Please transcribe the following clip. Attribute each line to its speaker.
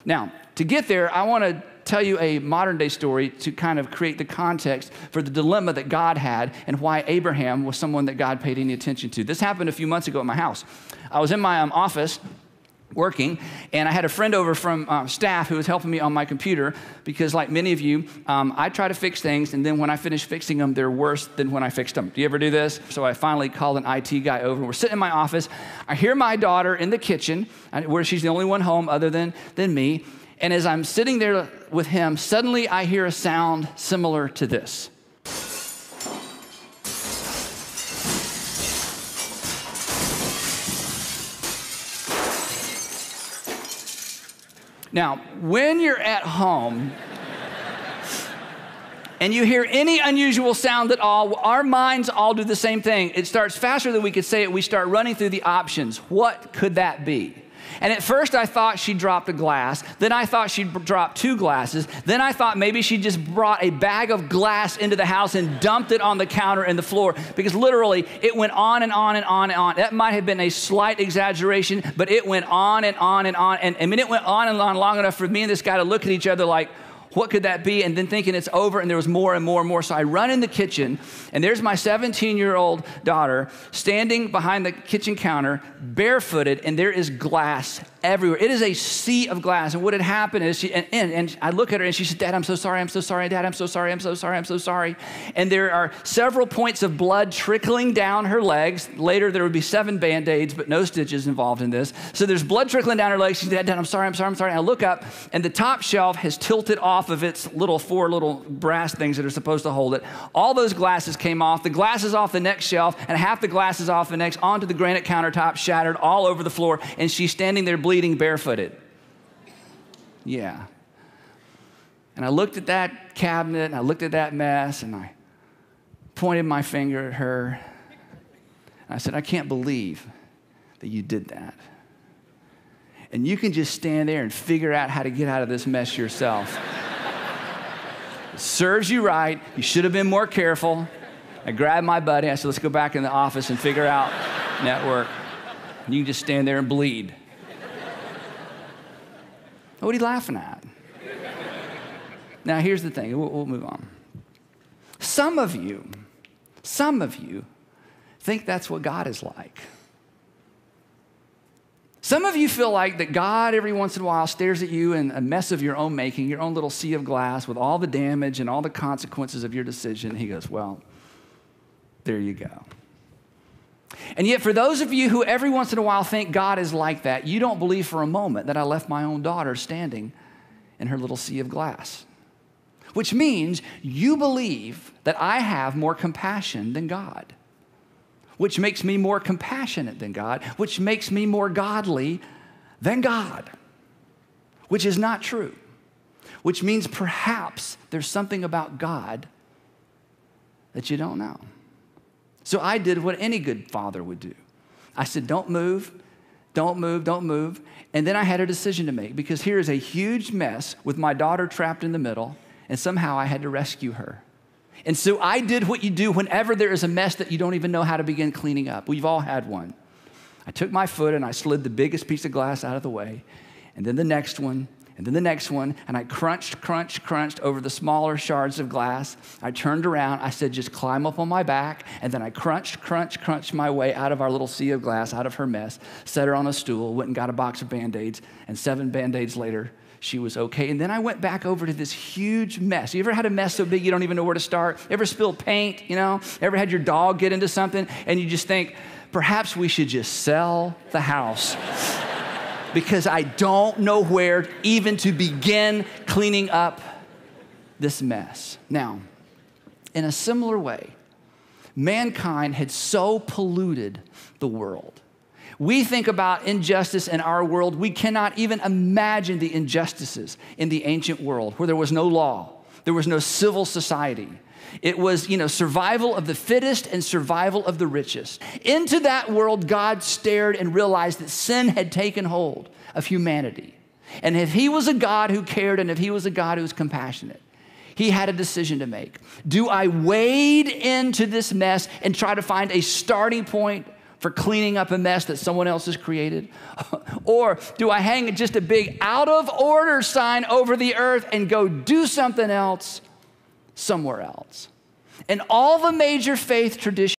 Speaker 1: Now, to get there, I want to tell you a modern day story to kind of create the context for the dilemma that God had and why Abraham was someone that God paid any attention to. This happened a few months ago at my house. I was in my office working, and I had a friend over from staff who was helping me on my computer because, like many of you, I try to fix things, and then when I finish fixing them, they're worse than when I fixed them. Do you ever do this? So I finally called an IT guy over, and we're sitting in my office. I hear my daughter in the kitchen, where she's the only one home other than me, and as I'm sitting there with him, suddenly I hear a sound similar to this. Now, when you're at home and you hear any unusual sound at all, our minds all do the same thing. It starts faster than we could say it. We start running through the options. What could that be? And at first I thought she dropped a glass. Then I thought she dropped 2 glasses. Then I thought maybe she just brought a bag of glass into the house and dumped it on the counter and the floor, because literally it went on and on and on and on. That might have been a slight exaggeration, but it went on and on and on. And I mean, it went on and on long enough for me and this guy to look at each other like, what could that be? And then thinking it's over, and there was more and more and more. So I run in the kitchen, and there's my 17-year-old daughter standing behind the kitchen counter, barefooted, and there is glass everywhere. It is a sea of glass. And what had happened is, and I look at her, and she said, Dad, I'm so sorry, I'm so sorry, Dad, I'm so sorry, I'm so sorry, I'm so sorry. And there are several points of blood trickling down her legs. Later, there would be 7 Band-Aids, but no stitches involved in this. So there's blood trickling down her legs. She said, Dad, I'm sorry, I'm sorry, I'm sorry. And I look up, and the top shelf has tilted off of its 4 little brass things that are supposed to hold it. All those glasses came off. The glasses off the next shelf, and half the glasses off the next, onto the granite countertop, shattered all over the floor, and she's standing there bleeding barefooted. Yeah. And I looked at that cabinet, and I looked at that mess, and I pointed my finger at her. And I said, I can't believe that you did that. And you can just stand there and figure out how to get out of this mess yourself. It serves you right. You should have been more careful. I grabbed my buddy. I said, let's go back in the office and figure out network. And you can just stand there and bleed. What are you laughing at? Now, here's the thing. We'll move on. Some of you think that's what God is like. Some of you feel like that God every once in a while stares at you in a mess of your own making, your own little sea of glass with all the damage and all the consequences of your decision. He goes, well, there you go. And yet for those of you who every once in a while think God is like that, you don't believe for a moment that I left my own daughter standing in her little sea of glass, which means you believe that I have more compassion than God, which makes me more compassionate than God, which makes me more godly than God, which is not true, which means perhaps there's something about God that you don't know. So I did what any good father would do. I said, don't move, don't move, don't move. And then I had a decision to make, because here is a huge mess with my daughter trapped in the middle, and somehow I had to rescue her. And so I did what you do whenever there is a mess that you don't even know how to begin cleaning up. We've all had one. I took my foot and I slid the biggest piece of glass out of the way, and then the next one, and then the next one, and I crunched over the smaller shards of glass. I turned around, I said, just climb up on my back, and then I crunched my way out of our little sea of glass, out of her mess, set her on a stool, went and got a box of Band-Aids, and 7 Band-Aids later, she was okay. And then I went back over to this huge mess. You ever had a mess so big you don't even know where to start? Ever spilled paint, Ever had your dog get into something and you just think, perhaps we should just sell the house because I don't know where even to begin cleaning up this mess. Now, in a similar way, mankind had so polluted the world. We think about injustice in our world. We cannot even imagine the injustices in the ancient world where there was no law, there was no civil society. It was, survival of the fittest and survival of the richest. Into that world, God stared and realized that sin had taken hold of humanity. And if he was a God who cared, and if he was a God who was compassionate, he had a decision to make. Do I wade into this mess and try to find a starting point for cleaning up a mess that someone else has created? Or do I hang just a big out of order sign over the earth and go do something else somewhere else? And all the major faith traditions